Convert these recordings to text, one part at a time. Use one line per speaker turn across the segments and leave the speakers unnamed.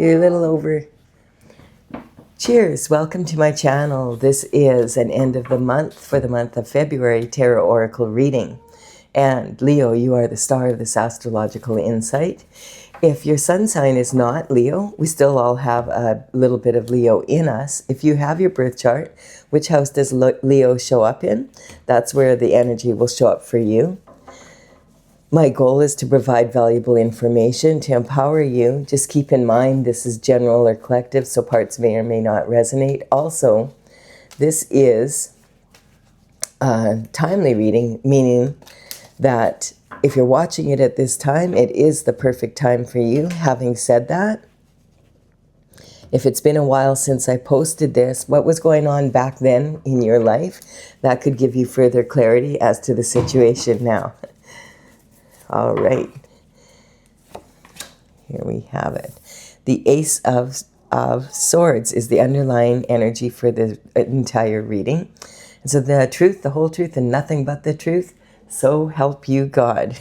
You're a little over. Cheers, welcome to my channel. This is an end of the month for the month of February Tarot Oracle reading. And Leo, you are the star of this astrological insight. If your sun sign is not Leo, we still all have a little bit of Leo in us. If you have your birth chart, which house does Leo show up in? That's where the energy will show up for you. My goal is to provide valuable information to empower you. Just keep in mind this is general or collective, so parts may or may not resonate. Also, this is a timely reading, meaning that if you're watching it at this time, it is the perfect time for you. Having said that, if it's been a while since I posted this, what was going on back then in your life, that could give you further clarity as to the situation now. All right, here we have it. The Ace of Swords is the underlying energy for the entire reading. And so the truth, the whole truth, and nothing but the truth, so help you God.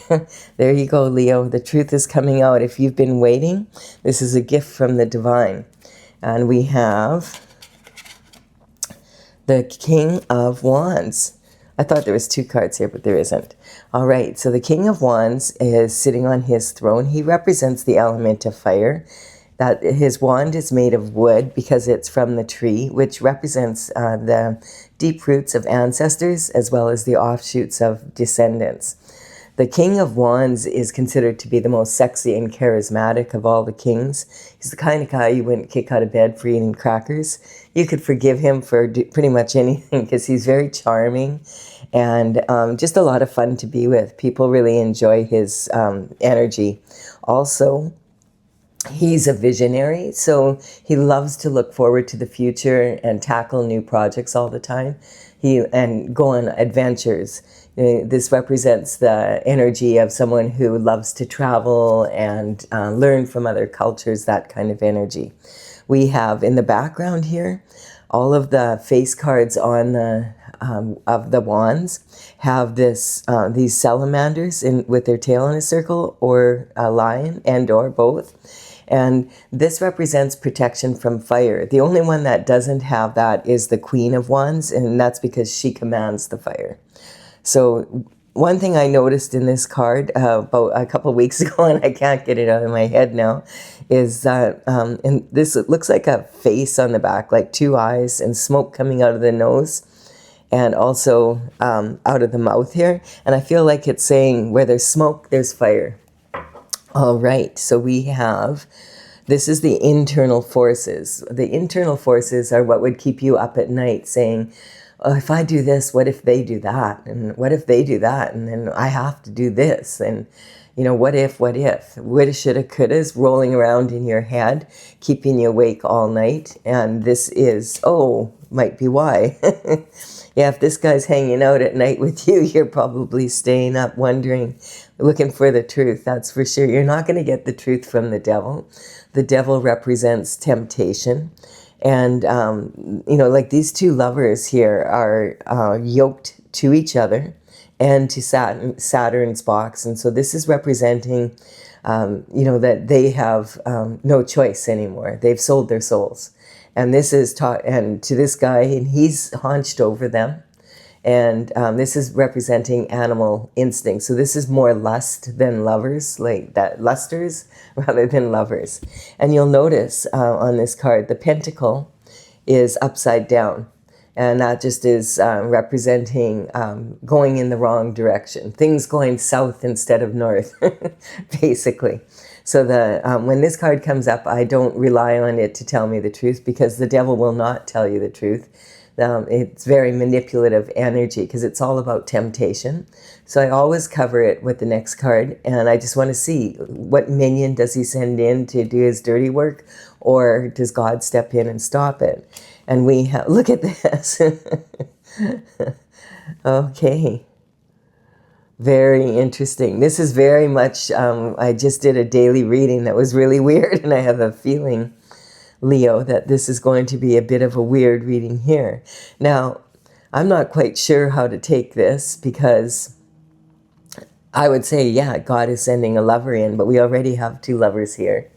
There you go, Leo. The truth is coming out. If you've been waiting, this is a gift from the divine. And we have the King of Wands. I thought there was two cards here, but there isn't. All right, so the King of Wands is sitting on his throne. He represents the element of fire. That his wand is made of wood because it's from the tree, which represents the deep roots of ancestors as well as the offshoots of descendants. The King of Wands is considered to be the most sexy and charismatic of all the kings. He's the kind of guy you wouldn't kick out of bed for eating crackers. You could forgive him for pretty much anything because he's very charming and just a lot of fun to be with. People really enjoy his energy. Also, he's a visionary, so he loves to look forward to the future and tackle new projects all the time. And go on adventures. This represents the energy of someone who loves to travel and learn from other cultures, that kind of energy. We have in the background here, all of the face cards on the of the wands have this these salamanders with their tail in a circle, or a lion, and or both. And this represents protection from fire. The only one that doesn't have that is the Queen of Wands, and that's because she commands the fire. So one thing I noticed in this card about a couple weeks ago, and I can't get it out of my head now, is that and this looks like a face on the back, like two eyes and smoke coming out of the nose and also out of the mouth here. And I feel like it's saying where there's smoke, there's fire. All right, so we have, this is the internal forces. The internal forces are what would keep you up at night saying, oh, if I do this, what if they do that? And what if they do that? And then I have to do this. And, you know, what if, woulda, shoulda, couldas rolling around in your head, keeping you awake all night. And this is, might be why. Yeah, if this guy's hanging out at night with you, you're probably staying up wondering, looking for the truth, that's for sure. You're not going to get the truth from the devil. The devil represents temptation. And, you know, like these two lovers here are yoked to each other and to Saturn's box. And so this is representing, you know, that they have no choice anymore. They've sold their souls. And this is taught, and to this guy, and he's hunched over them. And this is representing animal instinct. So this is more lust than lovers, like that, lusters rather than lovers. And you'll notice on this card, the pentacle is upside down. And that just is representing going in the wrong direction. Things going south instead of north, basically. So when this card comes up, I don't rely on it to tell me the truth, because the devil will not tell you the truth. It's very manipulative energy because it's all about temptation. So I always cover it with the next card, and I just want to see what minion does he send in to do his dirty work, or does God step in and stop it? And we have, look at this. Okay. Very interesting. This is very much, I just did a daily reading that was really weird, and I have a feeling, Leo, that this is going to be a bit of a weird reading here. Now, I'm not quite sure how to take this, because I would say, yeah, God is sending a lover in, but we already have two lovers here.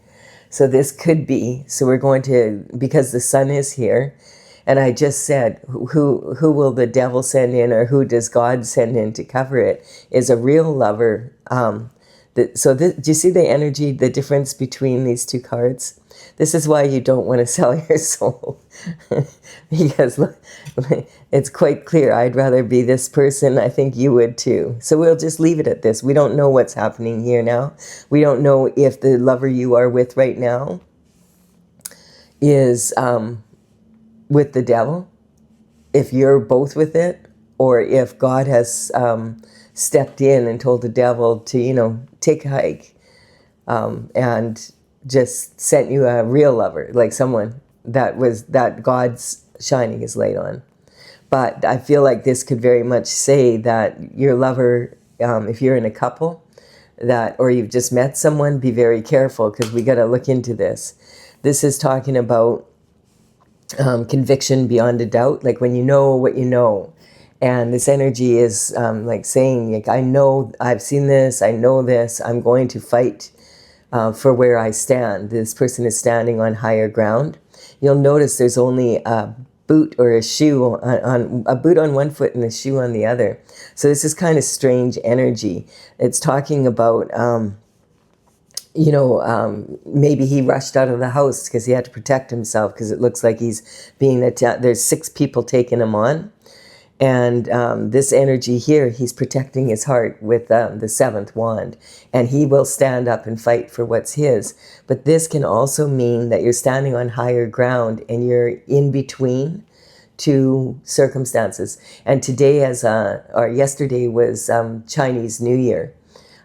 So this could be, so we're going to, because the sun is here, and I just said, who will the devil send in, or who does God send in to cover it, is a real lover. Do you see the energy, the difference between these two cards? This is why you don't want to sell your soul. Because it's quite clear. I'd rather be this person. I think you would too. So we'll just leave it at this. We don't know what's happening here now. We don't know if the lover you are with right now is with the devil, if you're both with it, or if God has stepped in and told the devil to, take a hike, and just sent you a real lover, like someone that God's shining his light on. But I feel like this could very much say that your lover, if you're in a couple, or you've just met someone, be very careful, because we got to look into this. This is talking about conviction beyond a doubt, like when you know what you know. And this energy is like saying, like, I know, I've seen this, I know this, I'm going to fight for where I stand. This person is standing on higher ground. You'll notice there's only a boot or a shoe on a boot on one foot and a shoe on the other. So this is kind of strange energy. It's talking about maybe he rushed out of the house because he had to protect himself, because it looks like he's being attacked. There's 6 people taking him on. And this energy here, he's protecting his heart with the 7th wand. And he will stand up and fight for what's his. But this can also mean that you're standing on higher ground and you're in between 2 circumstances. And today, or yesterday, was Chinese New Year.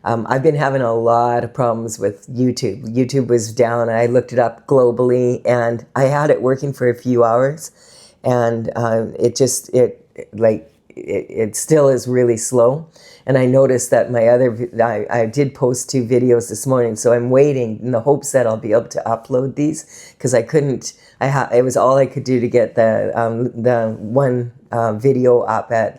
I've been having a lot of problems with YouTube. YouTube was down. I looked it up globally, and I had it working for a few hours. And it still is really slow. And I noticed that I did post 2 videos this morning, so I'm waiting in the hopes that I'll be able to upload these, because I couldn't, it was all I could do to get the one video up that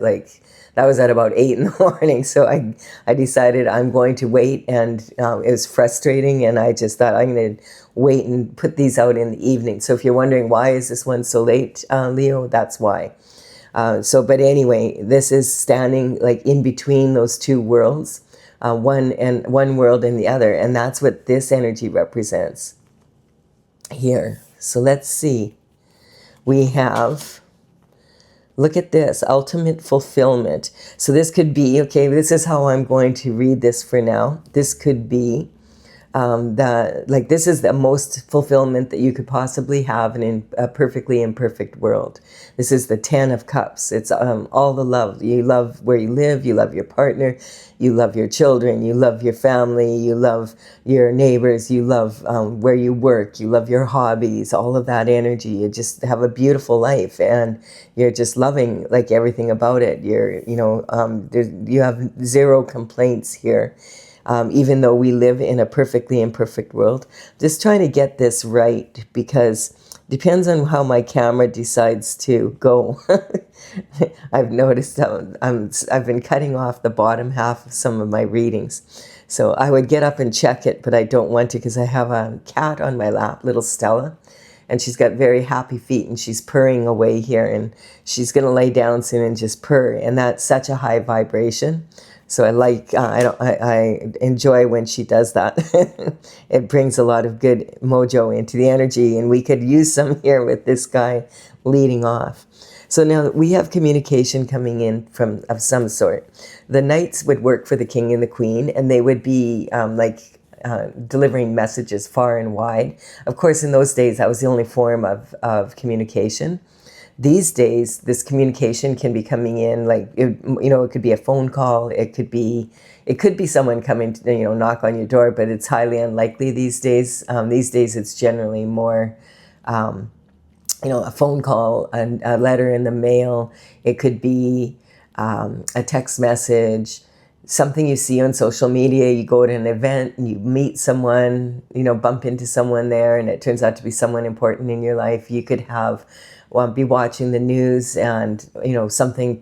was at about 8 in the morning. So I decided I'm going to wait, and it was frustrating, and I just thought I'm going to wait and put these out in the evening. So if you're wondering why is this one so late, Leo, that's why. But anyway, this is standing like in between those 2 worlds, one world and the other, and that's what this energy represents here. So let's see. We have, look at this, ultimate fulfillment. So this could be, okay, this is how I'm going to read this for now. This could be this is the most fulfillment that you could possibly have in a perfectly imperfect world. This is the 10 of Cups. It's all the love. You love where you live, you love your partner, you love your children, you love your family, you love your neighbors, you love where you work, you love your hobbies, all of that energy. You just have a beautiful life, and you're just loving like everything about it. You have 0 complaints here. Even though we live in a perfectly imperfect world. Just trying to get this right, because it depends on how my camera decides to go. I've noticed I've been cutting off the bottom half of some of my readings. So I would get up and check it, but I don't want to, because I have a cat on my lap, little Stella, and she's got very happy feet, and she's purring away here, and she's going to lay down soon and just purr, and that's such a high vibration. So I enjoy when she does that. It brings a lot of good mojo into the energy, and we could use some here with this guy leading off. So now we have communication coming in of some sort. The knights would work for the king and the queen, and they would be delivering messages far and wide. Of course, in those days, that was the only form of communication. These days, this communication can be coming in it could be a phone call. It could be someone coming to, knock on your door, but it's highly unlikely these days. These days, it's generally more, a phone call, a letter in the mail. It could be a text message, something you see on social media. You go to an event and you meet someone, bump into someone there, and it turns out to be someone important in your life. You could be watching the news, and something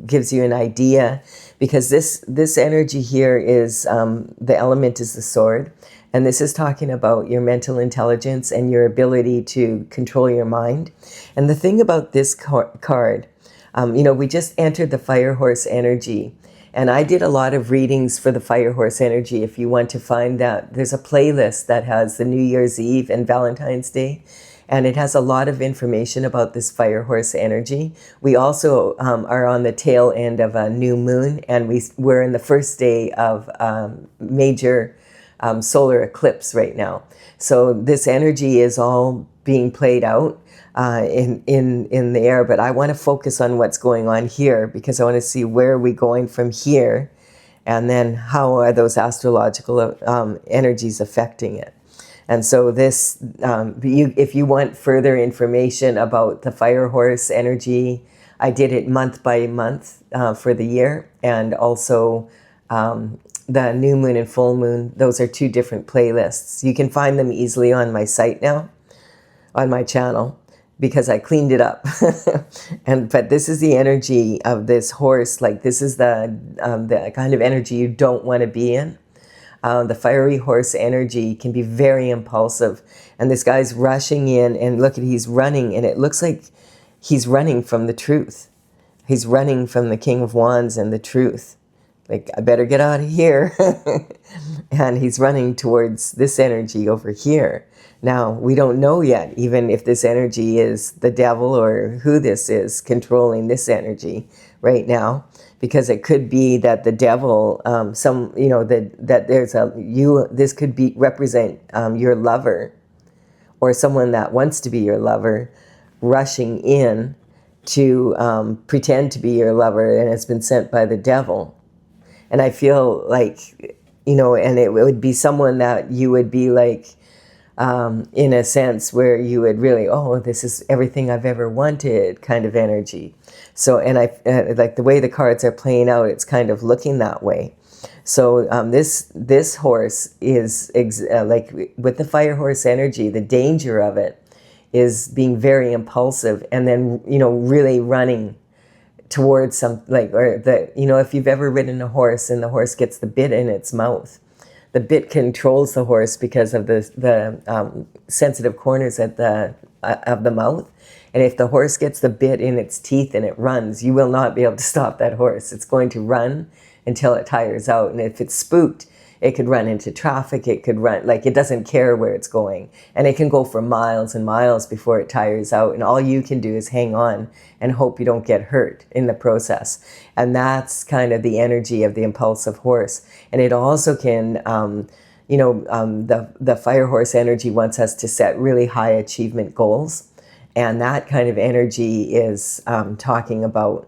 gives you an idea, because this energy here is the element is the sword, And this is talking about your mental intelligence and your ability to control your mind. And the thing about this card, we just entered the fire horse energy. And I did a lot of readings for the fire horse energy. If you want to find that, there's a playlist that has the New Year's Eve and Valentine's Day. And it has a lot of information about this fire horse energy. We also are on the tail end of a new moon, and we're in the first day of major solar eclipse right now. So this energy is all being played out in the air, but I want to focus on what's going on here, because I want to see where are we going from here, and then how are those astrological energies affecting it. And so this, if you want further information about the fire horse energy, I did it month by month for the year, and also the new moon and full moon. Those are two different playlists. You can find them easily on my site now, on my channel, because I cleaned it up. But this is the energy of this horse. Like, this is the kind of energy you don't want to be in. The fiery horse energy can be very impulsive. And this guy's rushing in, and look, he's running, and it looks like he's running from the truth. He's running from the King of Wands and the truth. Like, I better get out of here. And he's running towards this energy over here. Now, we don't know yet, even if this energy is the devil or who this is controlling this energy right now, because it could be that the devil, that there's this could be represent your lover, or someone that wants to be your lover, rushing in to pretend to be your lover, and it's been sent by the devil. And I feel like, and it would be someone that you would be like, in a sense where you would really, this is everything I've ever wanted kind of energy. So, and I like the way the cards are playing out, it's kind of looking that way. So this horse is like with the fire horse energy, the danger of it is being very impulsive, and then, really running towards some, like, or if you've ever ridden a horse and the horse gets the bit in its mouth, the bit controls the horse because of the sensitive corners at of the mouth. And if the horse gets the bit in its teeth and it runs, you will not be able to stop that horse. It's going to run until it tires out. And if it's spooked, it could run into traffic. It could run, like, it doesn't care where it's going. And it can go for miles and miles before it tires out. And all you can do is hang on and hope you don't get hurt in the process. And that's kind of the energy of the impulsive horse. And it also can, the fire horse energy wants us to set really high achievement goals. And that kind of energy is talking about,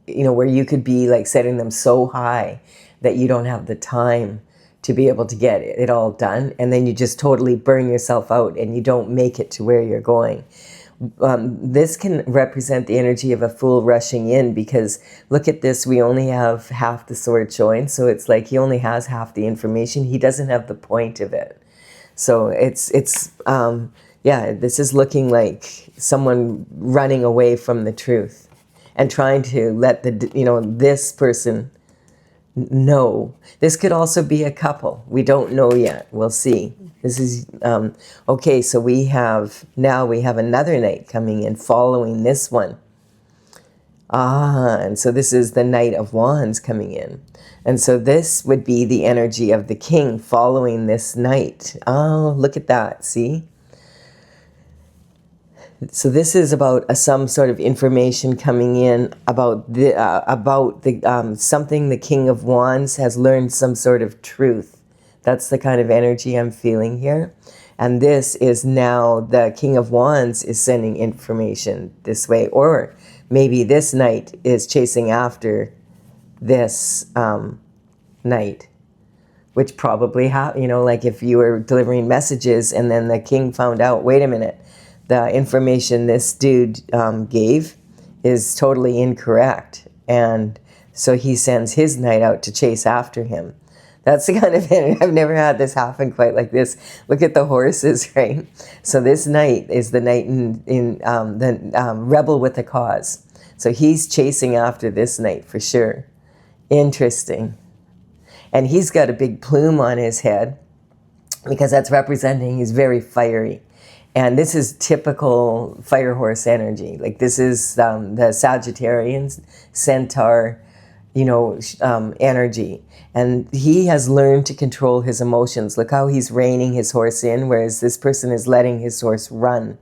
where you could be like setting them so high that you don't have the time to be able to get it all done. And then you just totally burn yourself out and you don't make it to where you're going. This can represent the energy of a fool rushing in, because look at this, we only have half the sword showing. So it's like he only has half the information. He doesn't have the point of it. So this is looking like someone running away from the truth and trying to let this person know. This could also be a couple. We don't know yet. We'll see. This is, okay, so we have another knight coming in following this one. And so this is the Knight of Wands coming in. And so this would be the energy of the king following this knight. Oh, look at that, see? So this is about some sort of information coming in about something the King of Wands has learned, some sort of truth. That's the kind of energy I'm feeling here. And this is now the King of Wands is sending information this way. Or maybe this knight is chasing after this knight, which probably, like if you were delivering messages and then the king found out, wait a minute, the information this dude gave is totally incorrect. And so he sends his knight out to chase after him. That's the kind of energy. I've never had this happen quite like this. Look at the horses, right? So this knight is the knight in the rebel with a cause. So he's chasing after this knight for sure. Interesting. And he's got a big plume on his head because that's representing he's very fiery. And this is typical fire horse energy. Like this is the Sagittarian, Centaur, energy. And he has learned to control his emotions. Look how he's reining his horse in, whereas this person is letting his horse run.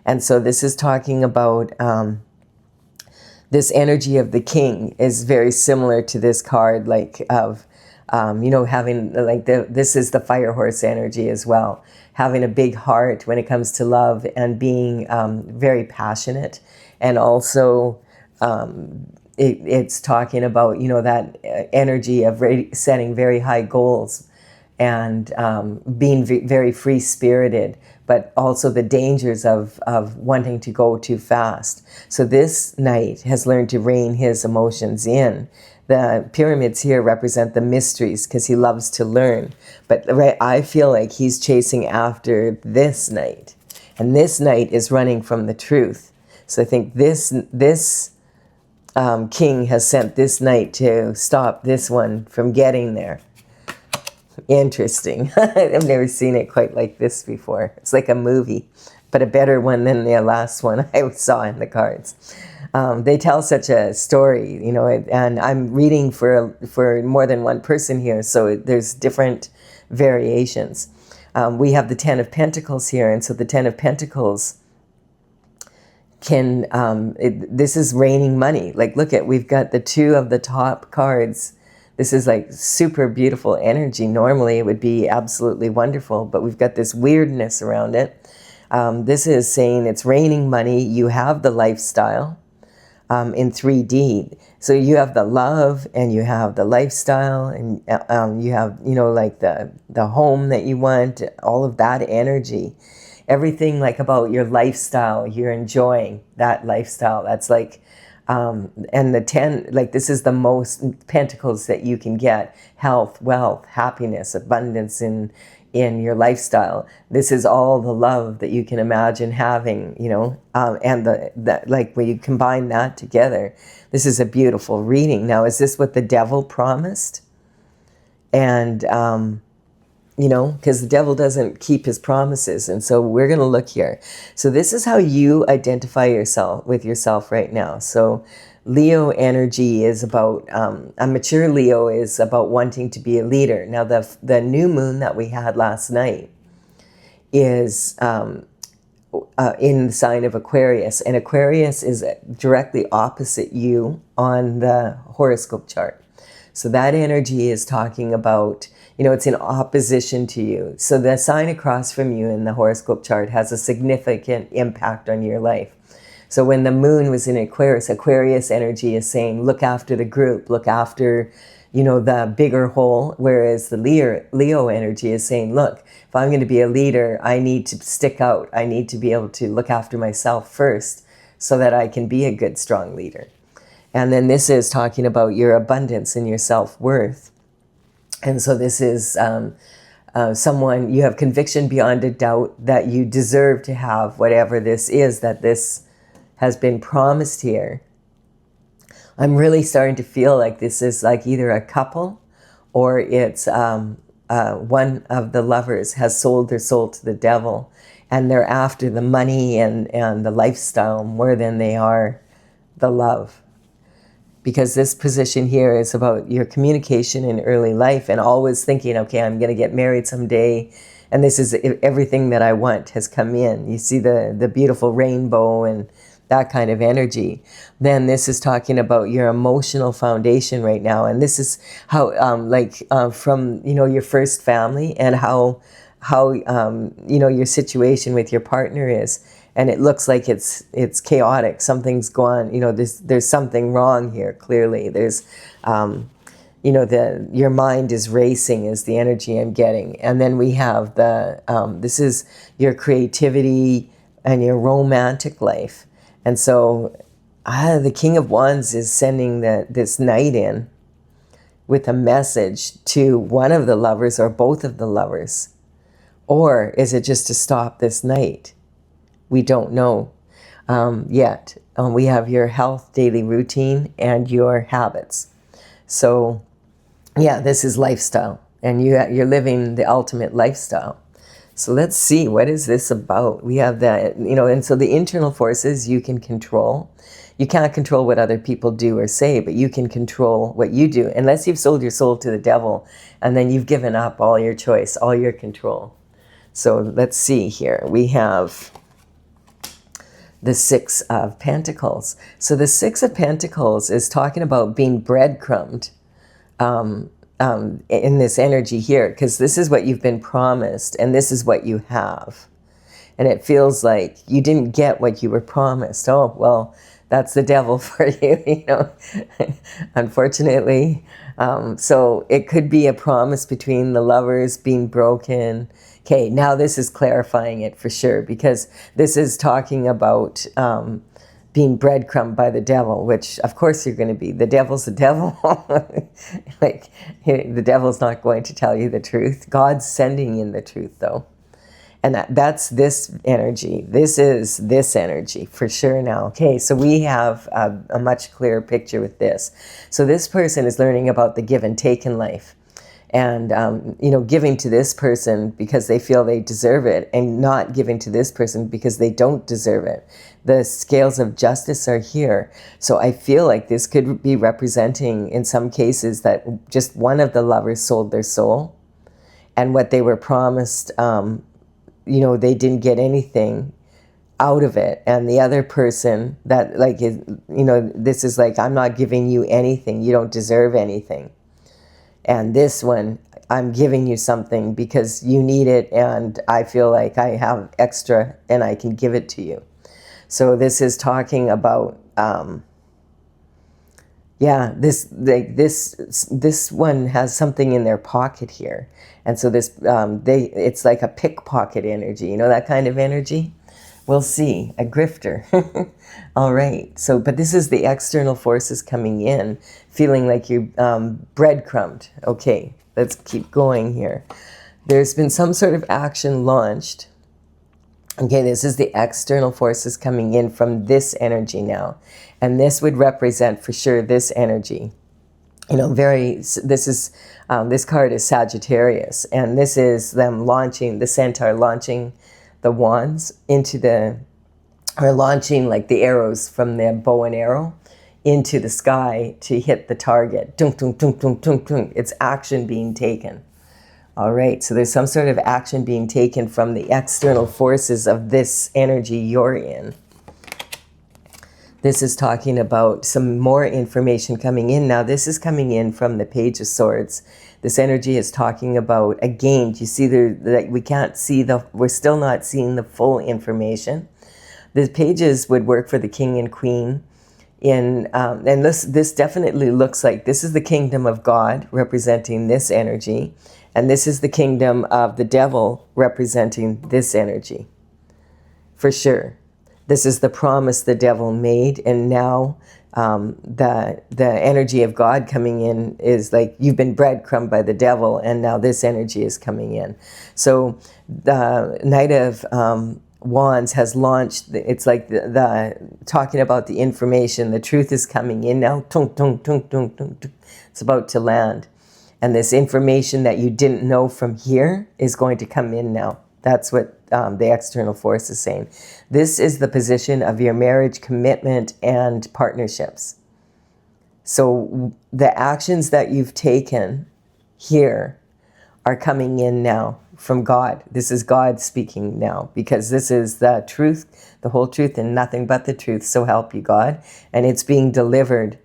And so this is talking about this energy of the king is very similar to this card, like of, having like this is the fire horse energy as well. Having a big heart when it comes to love and being very passionate. And also it's talking about, that energy of setting very high goals and being very free-spirited, but also the dangers of wanting to go too fast. So this knight has learned to rein his emotions in. The pyramids here represent the mysteries because he loves to learn. But I feel like he's chasing after this knight. And this knight is running from the truth. So I think this king has sent this knight to stop this one from getting there. Interesting. I've never seen it quite like this before. It's like a movie, but a better one than the last one I saw in the cards. They tell such a story, and I'm reading for more than one person here, so there's different variations. We have the Ten of Pentacles here, and so the Ten of Pentacles can, this is raining money. Like, look we've got the two of the top cards. This is like super beautiful energy. Normally it would be absolutely wonderful, but we've got this weirdness around it. This is saying it's raining money. You have the lifestyle in 3D. So you have the love and you have the lifestyle and you have, like the home that you want, all of that energy. Everything like about your lifestyle, you're enjoying that lifestyle. That's like, and the 10, like this is the most pentacles that you can get. Health, wealth, happiness, abundance in your lifestyle. This is all the love that you can imagine having, and that like when you combine that together, this is a beautiful reading. Now, is this what the devil promised? And, because the devil doesn't keep his promises. And so we're going to look here. So this is how you identify yourself with yourself right now. So Leo energy is about, a mature Leo is about wanting to be a leader. Now the new moon that we had last night is in the sign of Aquarius. And Aquarius is directly opposite you on the horoscope chart. So that energy is talking about, it's in opposition to you. So the sign across from you in the horoscope chart has a significant impact on your life. So when the moon was in Aquarius, Aquarius energy is saying, look after the group, look after, the bigger whole. Whereas the Leo energy is saying, look, if I'm going to be a leader, I need to stick out. I need to be able to look after myself first so that I can be a good, strong leader. And then this is talking about your abundance and your self-worth. And so this is someone, you have conviction beyond a doubt that you deserve to have whatever this is, that this has been promised here. I'm really starting to feel like this is like either a couple or it's one of the lovers has sold their soul to the devil and they're after the money and the lifestyle more than they are the love. Because this position here is about your communication in early life and always thinking, okay, I'm going to get married someday. And this is everything that I want has come in. You see the beautiful rainbow and that kind of energy. Then this is talking about your emotional foundation right now. And this is how, from, your first family and how your situation with your partner is. And it looks like it's chaotic. Something's gone, there's something wrong here, clearly. There's, your mind is racing is the energy I'm getting. And then we have this is your creativity and your romantic life. And so the King of Wands is sending this knight in with a message to one of the lovers or both of the lovers. Or is it just to stop this knight? We don't know yet. We have your health, daily routine, and your habits. So Yeah, this is lifestyle, and you're living the ultimate lifestyle. So let's see, what is this about? We have that, and so the internal forces you can control. You can't control what other people do or say, but you can control what you do, unless you've sold your soul to the devil, and then you've given up all your choice, all your control. So let's see here. We have the Six of Pentacles. So the Six of Pentacles is talking about being breadcrumbed in this energy here, because this is what you've been promised, and this is what you have. And it feels like you didn't get what you were promised. Oh, well, that's the devil for you, unfortunately. So it could be a promise between the lovers being broken. Okay, now this is clarifying it for sure, because this is talking about being breadcrumbed by the devil, which of course you're going to be. The devil's the devil. Like, the devil's not going to tell you the truth. God's sending in the truth, though. And that's this energy. This is this energy for sure now. Okay, so we have a much clearer picture with this. So this person is learning about the give and take in life. And, giving to this person because they feel they deserve it, and not giving to this person because they don't deserve it. The scales of justice are here. So I feel like this could be representing, in some cases, that just one of the lovers sold their soul, and what they were promised, they didn't get anything out of it. And the other person that, this is like, I'm not giving you anything. You don't deserve anything. And this one, I'm giving you something because you need it, and I feel like I have extra and I can give it to you. So this is talking about, this one has something in their pocket here. And so this, it's like a pickpocket energy, that kind of energy. We'll see, a grifter. All right. So, but this is the external forces coming in, feeling like you're breadcrumbed. Okay, let's keep going here. There's been some sort of action launched. Okay, this is the external forces coming in from this energy now. And this would represent for sure this energy. This card is Sagittarius, and this is them launching, the centaur launching the wands launching like the arrows from their bow and arrow into the sky to hit the target. Dunk, dunk, dunk, dunk, dunk, dunk. It's action being taken. All right, so there's some sort of action being taken from the external forces of this energy you're in. This is talking about some more information coming in. Now, this is coming in from the Page of Swords. This energy is talking about, again, you see that we can't see we're still not seeing the full information. The pages would work for the king and queen. And this definitely looks like this is the kingdom of God representing this energy. And this is the kingdom of the devil representing this energy. For sure. This is the promise the devil made, and now the energy of God coming in is like you've been breadcrumbed by the devil, and now this energy is coming in. So the Knight of Wands has launched. It's like the talking about the information. The truth is coming in now. Tung, tung, tung, tung, tung, tung. It's about to land, and this information that you didn't know from here is going to come in now. That's what the external force is saying. This is the position of your marriage, commitment, and partnerships. So the actions that you've taken here are coming in now from God. This is God speaking now, because this is the truth, the whole truth, and nothing but the truth. So help you God. And it's being delivered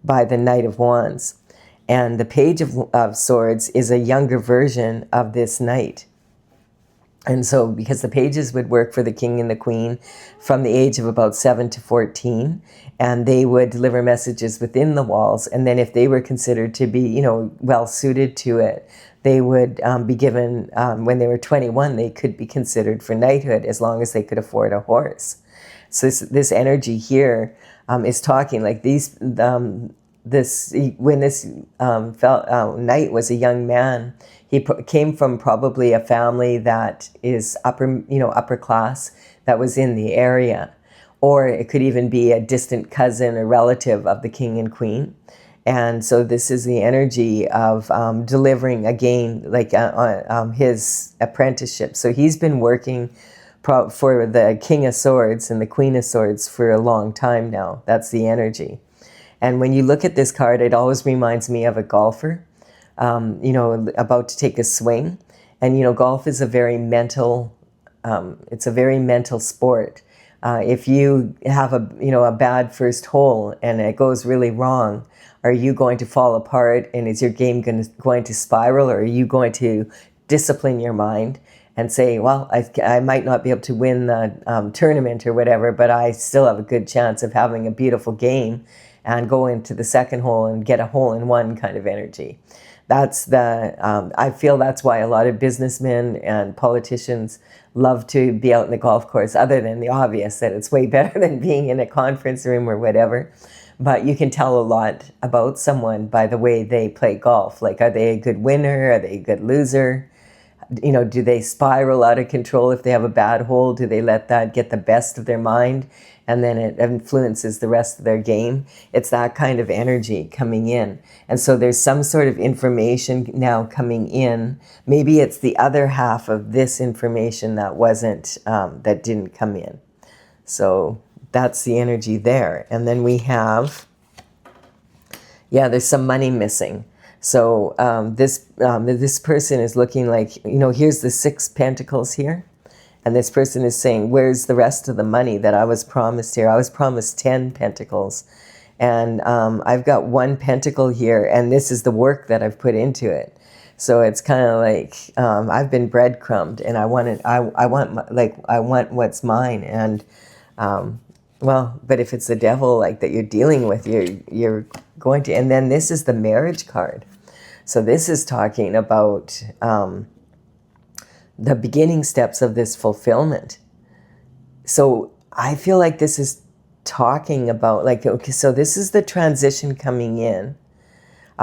by the Knight of Wands. And the Page of Swords is a younger version of this knight. And so, because the pages would work for the king and the queen from the age of about 7 to 14, and they would deliver messages within the walls. And then if they were considered to be, well suited to it, they would be given, when they were 21, they could be considered for knighthood as long as they could afford a horse. So this energy here is talking like these, when this knight was a young man, he came from probably a family that is upper class, that was in the area. Or it could even be a distant cousin or relative of the king and queen. And so this is the energy of delivering again, like his apprenticeship. So he's been working for the King of Swords and the Queen of Swords for a long time now. That's the energy. And when you look at this card, it always reminds me of a golfer, about to take a swing. And, golf is a very mental, it's a very mental sport. If you have a bad first hole and it goes really wrong, are you going to fall apart and is your game going to spiral, or are you going to discipline your mind and say, well, I might not be able to win the tournament or whatever, but I still have a good chance of having a beautiful game and go into the second hole and get a hole-in-one kind of energy. That's I feel that's why a lot of businessmen and politicians love to be out in the golf course, other than the obvious that it's way better than being in a conference room or whatever. But you can tell a lot about someone by the way they play golf. Like, are they a good winner? Are they a good loser? Do they spiral out of control if they have a bad hole? Do they let that get the best of their mind and then it influences the rest of their game? It's that kind of energy coming in. And so there's some sort of information now coming in. Maybe it's the other half of this information that that didn't come in. So that's the energy there. And then we have, there's some money missing. So this person is looking like, here's the 6 pentacles here. And this person is saying, where's the rest of the money that I was promised here? I was promised 10 pentacles. And I've got 1 pentacle here, and this is the work that I've put into it. So it's kind of like I've been breadcrumbed, and I want what's mine. And but if it's the devil that you're dealing with, you're going to. And then this is the marriage card. So this is talking about the beginning steps of this fulfillment. So I feel like this is talking about so this is the transition coming in.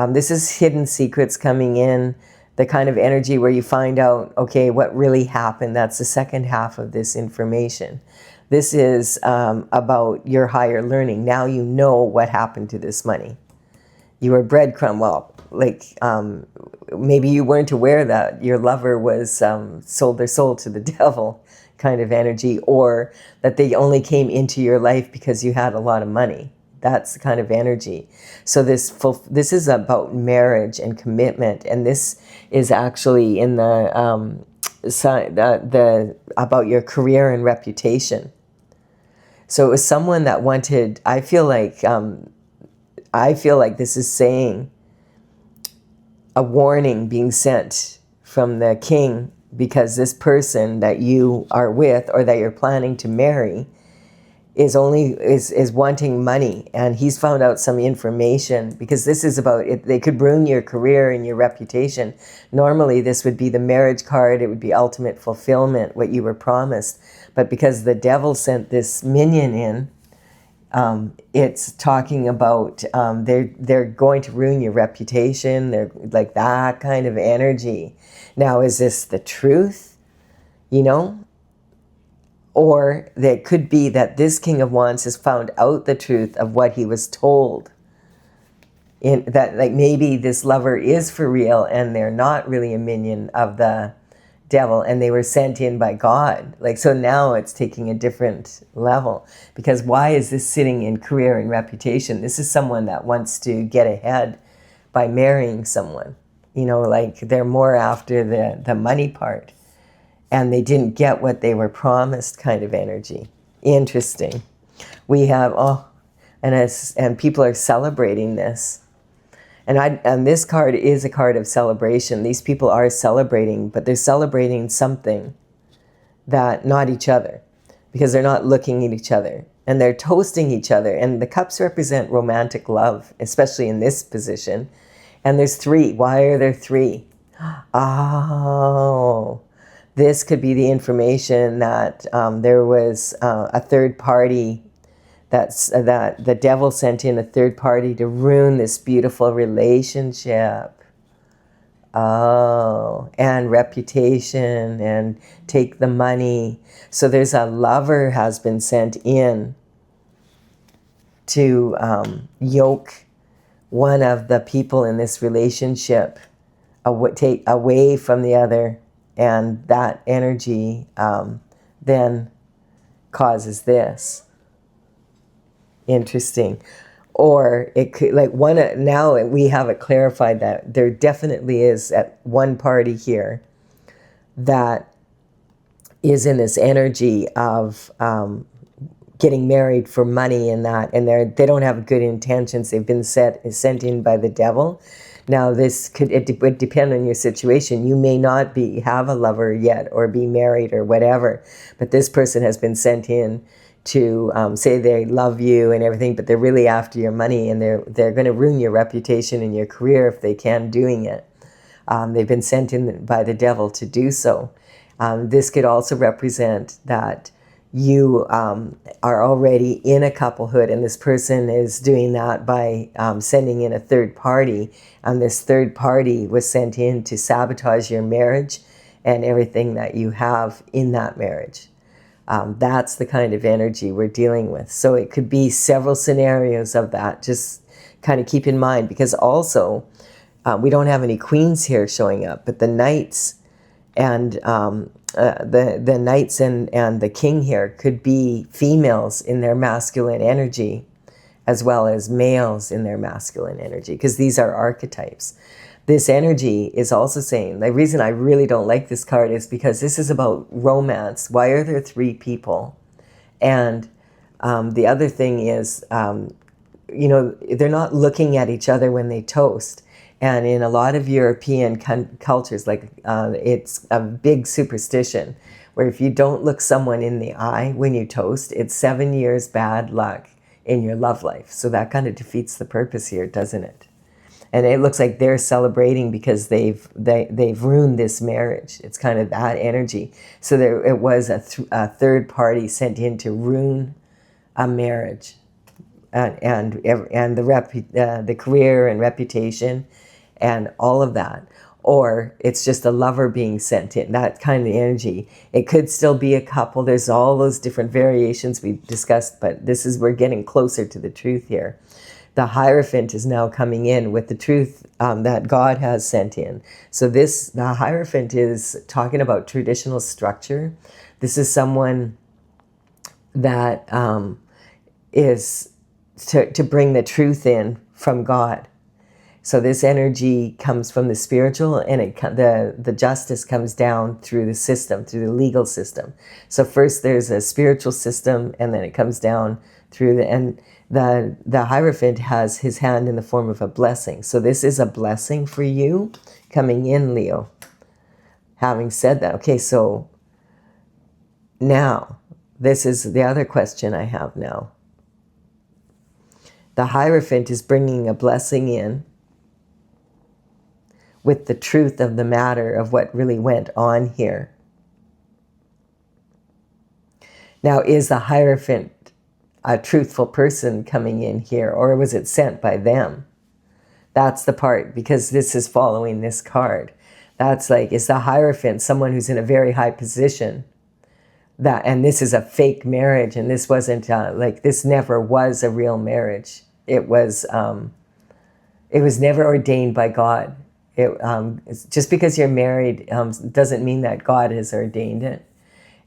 This is hidden secrets coming in, the kind of energy where you find out, okay, what really happened. That's the second half of this information. This is about your higher learning. Now you know what happened to this money. You were breadcrumb. Well, maybe you weren't aware that your lover was sold their soul to the devil kind of energy, or that they only came into your life because you had a lot of money. That's the kind of energy. So this is about marriage and commitment, and this is actually in the about your career and reputation. So it was someone that wanted. I feel like this is saying a warning being sent from the king, because this person that you are with or that you're planning to marry is wanting money, and he's found out some information, because this is about it. They could ruin your career and your reputation. Normally this would be the marriage card. It would be ultimate fulfillment, what you were promised. But because the devil sent this minion in, it's talking about they're going to ruin your reputation. They're like that kind of energy. Now, is this the truth? Or it could be that this King of Wands has found out the truth of what he was told. That maybe this lover is for real and they're not really a minion of the devil, and they were sent in by God. So now it's taking a different level, because why is this sitting in career and reputation? This is someone that wants to get ahead by marrying someone. They're more after the money part, and they didn't get what they were promised kind of energy. Interesting. We have, and people are celebrating this. And this card is a card of celebration. These people are celebrating, but they're celebrating something that not each other, because they're not looking at each other, and they're toasting each other. And the cups represent romantic love, especially in this position. And there's 3. Why are there 3? Oh, this could be the information that there was a third party. That the devil sent in a third party to ruin this beautiful relationship. Oh, and reputation, and take the money. So there's a lover has been sent in to yoke one of the people in this relationship take away from the other, and that energy then causes this. Interesting. Or it could, like, one, now we have it clarified that there definitely is at one party here that is in this energy of getting married for money and that, and they don't have good intentions. They've been sent in by the devil. Now this would depend on your situation. You may not have a lover yet or be married or whatever, but this person has been sent in to say they love you and everything, but they're really after your money, and they're going to ruin your reputation and your career if they can doing it. They've been sent in by the devil to do so. This could also represent that you are already in a couplehood, and this person is doing that by sending in a third party, and this third party was sent in to sabotage your marriage and everything that you have in that marriage. That's the kind of energy we're dealing with. So it could be several scenarios of that. Just kind of keep in mind, because also we don't have any queens here showing up, but the knights and the knights and the king here could be females in their masculine energy as well as males in their masculine energy, because these are archetypes. This energy is also saying, the reason I really don't like this card is because this is about romance. Why are there three people? And the other thing is, they're not looking at each other when they toast. And in a lot of European cultures, like it's a big superstition where if you don't look someone in the eye when you toast, it's 7 years bad luck in your love life. So that kind of defeats the purpose here, doesn't it? And it looks like they're celebrating because they've ruined this marriage. It's kind of that energy. So it was a third party sent in to ruin a marriage, and the career and reputation and all of that. Or it's just a lover being sent in, that kind of energy. It could still be a couple. There's all those different variations we discussed, but we're getting closer to the truth here. The Hierophant is now coming in with the truth that God has sent in. So the Hierophant is talking about traditional structure. This is someone that is to bring the truth in from God. So this energy comes from the spiritual, and the justice comes down through the system, through the legal system. So first there's a spiritual system, and then it comes down through the Hierophant has his hand in the form of a blessing. So this is a blessing for you coming in, Leo. Having said that, okay, so now this is the other question I have now. The Hierophant is bringing a blessing in with the truth of the matter of what really went on here. Now, is the Hierophant a truthful person coming in here, or was it sent by them? That's the part, because this is following this card. That's like, is the Hierophant someone who's in a very high position? And this is a fake marriage, and this wasn't this never was a real marriage. It was never ordained by God. Just because you're married doesn't mean that God has ordained it.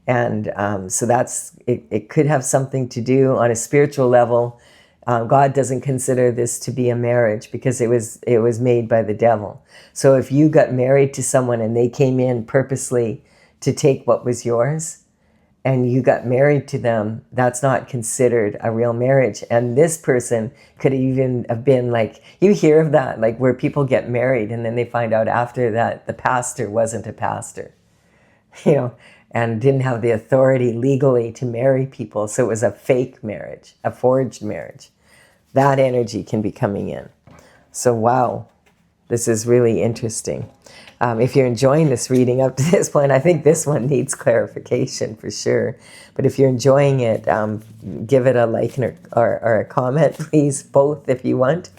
And so it could have something to do on a spiritual level. God doesn't consider this to be a marriage because it was made by the devil. So if you got married to someone and they came in purposely to take what was yours, and you got married to them, that's not considered a real marriage. And this person could even have been like, you hear of that, like where people get married and then they find out after that the pastor wasn't a pastor, and didn't have the authority legally to marry people. So it was a fake marriage, a forged marriage. That energy can be coming in. So wow, this is really interesting. If you're enjoying this reading up to this point, I think this one needs clarification for sure. But if you're enjoying it, give it a like or a comment, please, both if you want.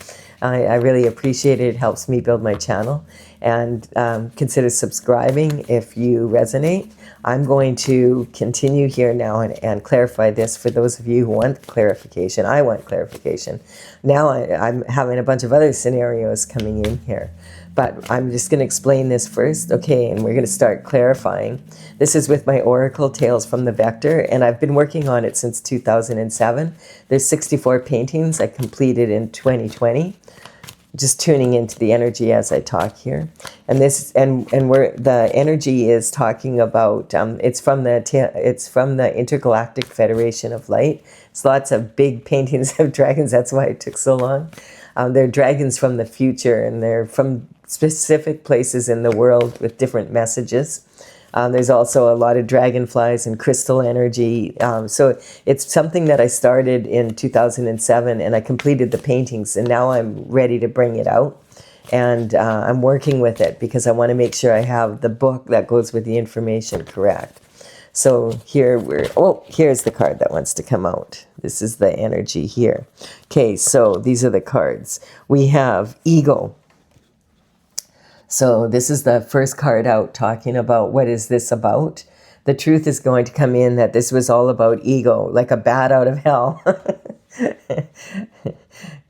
I really appreciate it. It helps me build my channel. And consider subscribing if you resonate. I'm going to continue here now and clarify this for those of you who want clarification. I want clarification. Now I'm having a bunch of other scenarios coming in here. But I'm just going to explain this first. Okay, and we're going to start clarifying. This is with my Oracle Tales from the Vector, and I've been working on it since 2007. There's 64 paintings I completed in 2020. Just tuning into the energy as I talk here, and this and where the energy is talking about, it's from the Intergalactic Federation of Light. It's lots of big paintings of dragons. That's why it took so long. They're dragons from the future, and they're from specific places in the world with different messages. There's also a lot of dragonflies and crystal energy. So it's something that I started in 2007, and I completed the paintings, and now I'm ready to bring it out. And I'm working with it because I want to make sure I have the book that goes with the information correct. So here here's the card that wants to come out. This is the energy here. Okay, so these are the cards. We have ego. So this is the first card out, talking about what is this about. The truth is going to come in that this was all about ego, like a bat out of hell.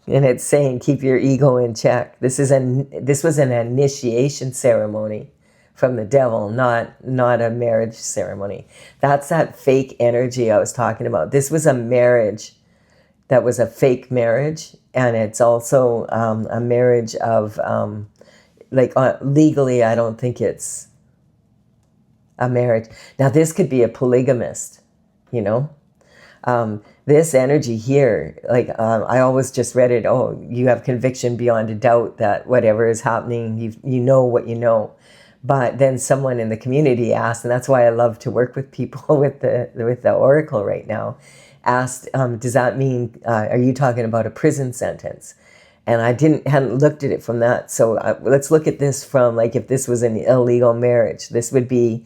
And it's saying, keep your ego in check. This was an initiation ceremony from the devil, not a marriage ceremony. That's that fake energy I was talking about. This was a marriage that was a fake marriage, and it's also a marriage of... legally, I don't think it's a marriage. Now, this could be a polygamist, you know. This energy here, I always just read it, oh, you have conviction beyond a doubt that whatever is happening, you know what you know. But then someone in the community asked, and that's why I love to work with people with the Oracle right now, asked, does that mean, are you talking about a prison sentence? And I hadn't looked at it from that. So let's look at this from, like, if this was an illegal marriage, this would be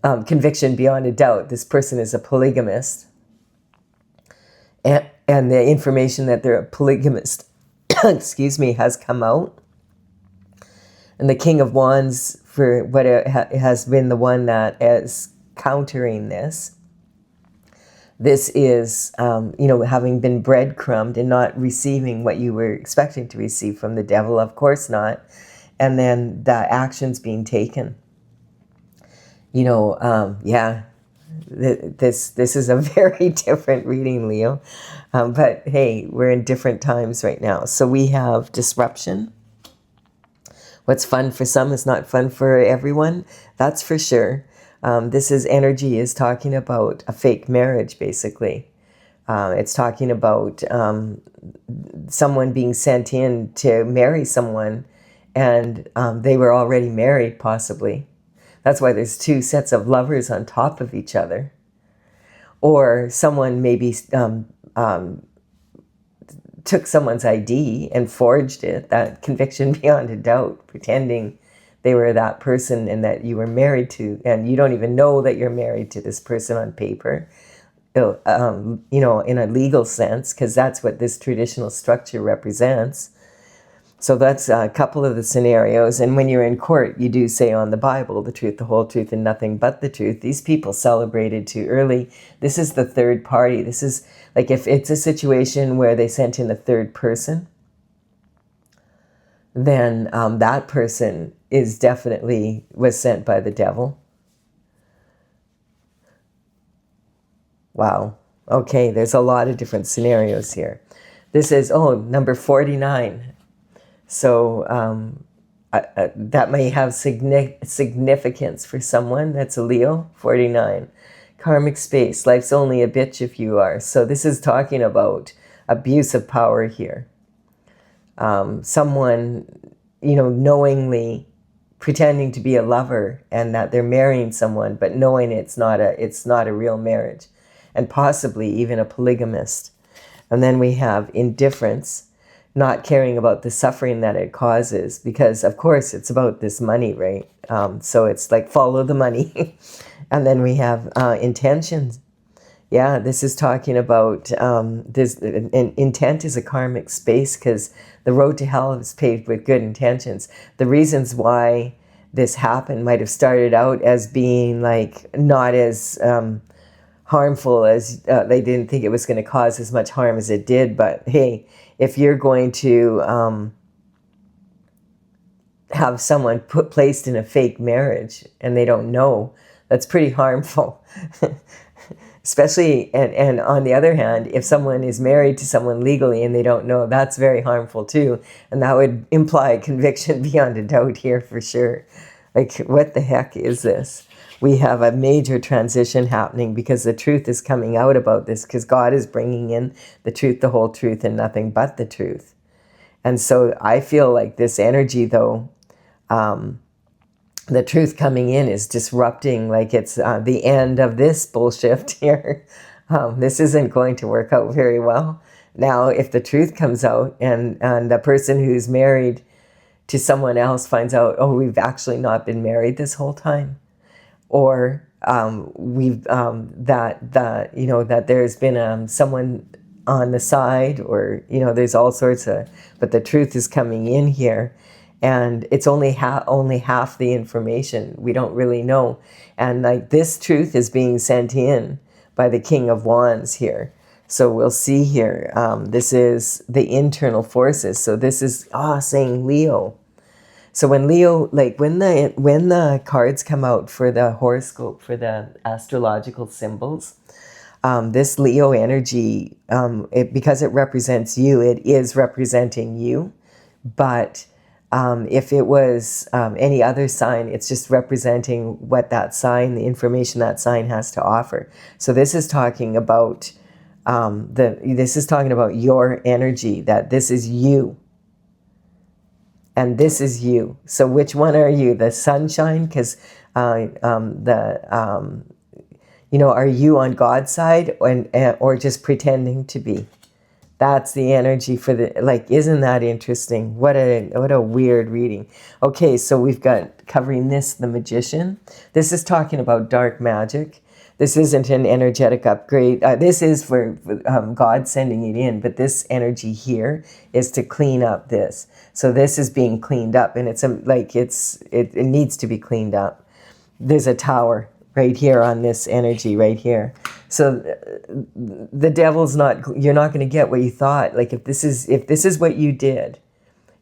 conviction beyond a doubt. This person is a polygamist. And the information that they're a polygamist, excuse me, has come out. And the King of Wands, for what has been the one that is countering this. This is, having been breadcrumbed and not receiving what you were expecting to receive from the devil, of course not. And then the actions being taken. This is a very different reading, Leo. But hey, we're in different times right now. So we have disruption. What's fun for some is not fun for everyone. That's for sure. This energy is talking about a fake marriage, basically. It's talking about someone being sent in to marry someone, and they were already married, possibly. That's why there's two sets of lovers on top of each other. Or someone maybe took someone's ID and forged it, that conviction beyond a doubt, pretending they were that person and that you were married to, and you don't even know that you're married to this person on paper, in a legal sense, because that's what this traditional structure represents. So that's a couple of the scenarios. And when you're in court, you do say on the Bible, the truth, the whole truth, and nothing but the truth. These people celebrated too early. This is the third party. This is like if it's a situation where they sent in a third person, then that person was sent by the devil. Wow. Okay, there's a lot of different scenarios here. This is, number 49. So that may have significance for someone. That's a Leo, 49. Karmic space, life's only a bitch if you are. So this is talking about abuse of power here. Someone, knowingly pretending to be a lover and that they're marrying someone, but knowing it's not a real marriage, and possibly even a polygamist. And then we have indifference, not caring about the suffering that it causes, because of course it's about this money, right? So it's like follow the money. And then we have intentions. Yeah, this is talking about intent is a karmic space, because the road to hell is paved with good intentions. The reasons why this happened might have started out as being like not as harmful as they didn't think it was going to cause as much harm as it did. But hey, if you're going to have someone placed in a fake marriage and they don't know, that's pretty harmful. Especially, and on the other hand, if someone is married to someone legally and they don't know, that's very harmful too. And that would imply conviction beyond a doubt here for sure. Like, what the heck is this? We have a major transition happening because the truth is coming out about this, because God is bringing in the truth, the whole truth, and nothing but the truth. And so I feel like this energy, though, the truth coming in is disrupting, like it's the end of this bullshit here. This isn't going to work out very well. Now, if the truth comes out and the person who's married to someone else finds out, oh, we've actually not been married this whole time, or that there's been someone on the side, or there's all sorts of, but the truth is coming in here. And it's only half the information. We don't really know. And like, this truth is being sent in by the King of Wands here. So we'll see here. This is the internal forces. So this is saying Leo. So when Leo, like when the cards come out for the horoscope, for the astrological symbols, this Leo energy, because it represents you, it is representing you. But if it was any other sign, it's just representing what that sign, the information that sign has to offer. So this is talking about your energy, that this is you. And this is you. So which one are you? The sunshine? Because are you on God's side, or just pretending to be? That's the energy for the, like, isn't that interesting? What a weird reading. Okay, so we've got covering this, the Magician. This is talking about dark magic. This isn't an energetic upgrade. This is for God sending it in, but this energy here is to clean up this. So this is being cleaned up, and it needs to be cleaned up. There's a tower right here on this energy right here. So the devil's you're not going to get what you thought. Like, if this is what you did,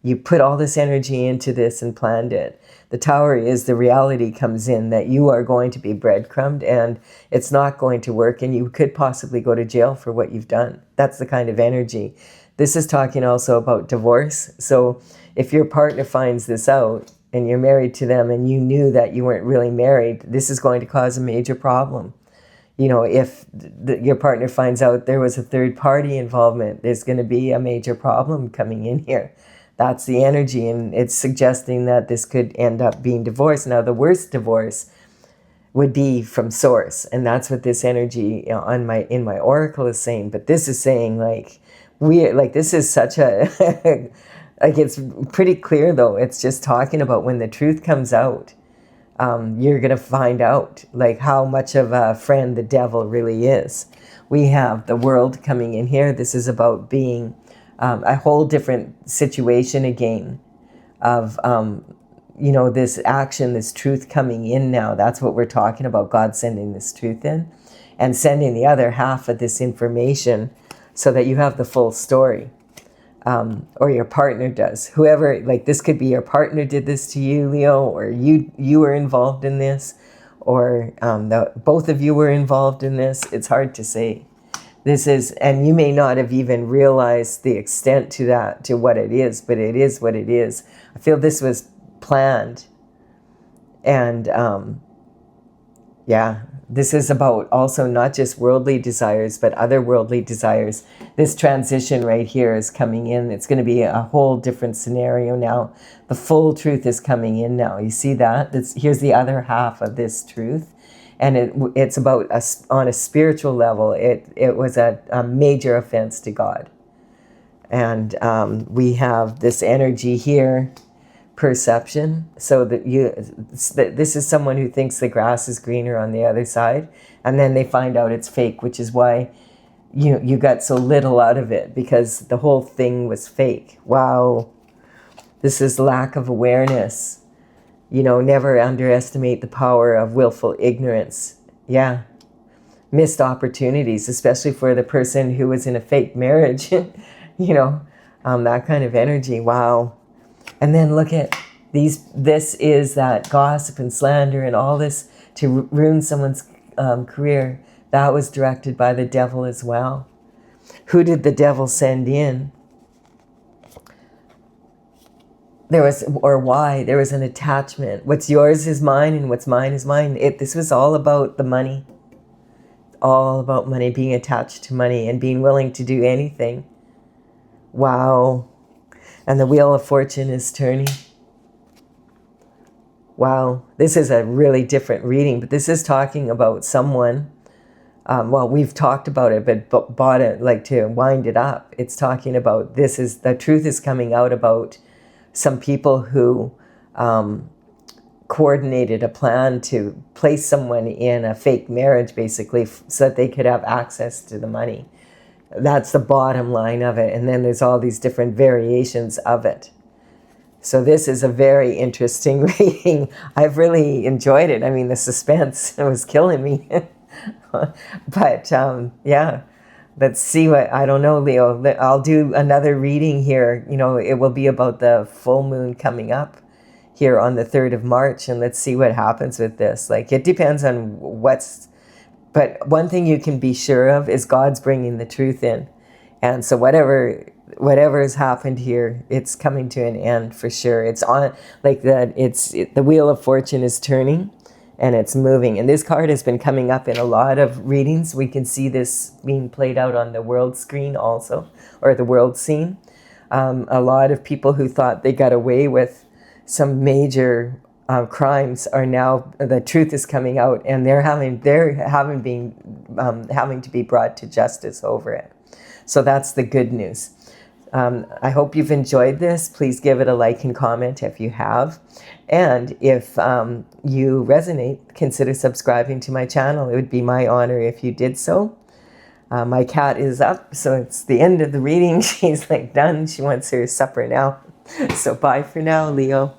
you put all this energy into this and planned it. The tower is the reality comes in that you are going to be breadcrumbed and it's not going to work, and you could possibly go to jail for what you've done. That's the kind of energy. This is talking also about divorce. So if your partner finds this out and you're married to them and you knew that you weren't really married, this is going to cause a major problem. If your partner finds out there was a third party involvement, there's going to be a major problem coming in here. That's the energy, and it's suggesting that this could end up being divorce. Now, the worst divorce would be from source, and that's what this energy in my oracle is saying. But this is saying this is such a like, it's pretty clear though. It's just talking about when the truth comes out. You're going to find out like how much of a friend the devil really is. We have the World coming in here. This is about being a whole different situation again of, this action, this truth coming in now. That's what we're talking about, God sending this truth in and sending the other half of this information so that you have the full story. Or your partner does. Whoever, like, this could be your partner did this to you, Leo, or you were involved in this, or both of you were involved in this. It's hard to say. This is, and you may not have even realized the extent to what it is, but it is what it is. I feel this was planned. And this is about also not just worldly desires, but otherworldly desires. This transition right here is coming in. It's going to be a whole different scenario now. The full truth is coming in now. You see that? Here's the other half of this truth. And it's about on a spiritual level. It was a major offense to God. And we have this energy here, perception. So that this is someone who thinks the grass is greener on the other side, and then they find out it's fake, which is why you got so little out of it, because the whole thing was fake. Wow. This is lack of awareness. never underestimate the power of willful ignorance. Yeah. Missed opportunities, especially for the person who was in a fake marriage, that kind of energy. Wow. And then look at this is that gossip and slander and all this to ruin someone's career. That was directed by the devil as well. Who did the devil send in? Why? There was an attachment. What's yours is mine and what's mine is mine. This was all about the money. All about money, being attached to money and being willing to do anything. Wow. And the wheel of fortune is turning. Wow. This is a really different reading, but this is talking about someone. We've talked about it, but bought it, like, to wind it up. It's talking about the truth is coming out about some people who coordinated a plan to place someone in a fake marriage, basically, so that they could have access to the money. That's the bottom line of it. And then there's all these different variations of it. So this is a very interesting reading. I've really enjoyed it. I mean, the suspense was killing me. But yeah, let's see I don't know, Leo. I'll do another reading here. It will be about the full moon coming up here on the 3rd of March. And let's see what happens with this. Like, it depends on but one thing you can be sure of is God's bringing the truth in. And so whatever has happened here, it's coming to an end for sure. It's on, like that, the wheel of fortune is turning and it's moving. And this card has been coming up in a lot of readings. We can see this being played out on the world screen also, or the world scene. A lot of people who thought they got away with some major crimes are now, the truth is coming out, and they're having to be brought to justice over it. So that's the good news. I hope you've enjoyed this. Please give it a like and comment if you have. And if you resonate, consider subscribing to my channel. It would be my honor if you did so. My cat is up, so it's the end of the reading. She's like done. She wants her supper now. So bye for now, Leo.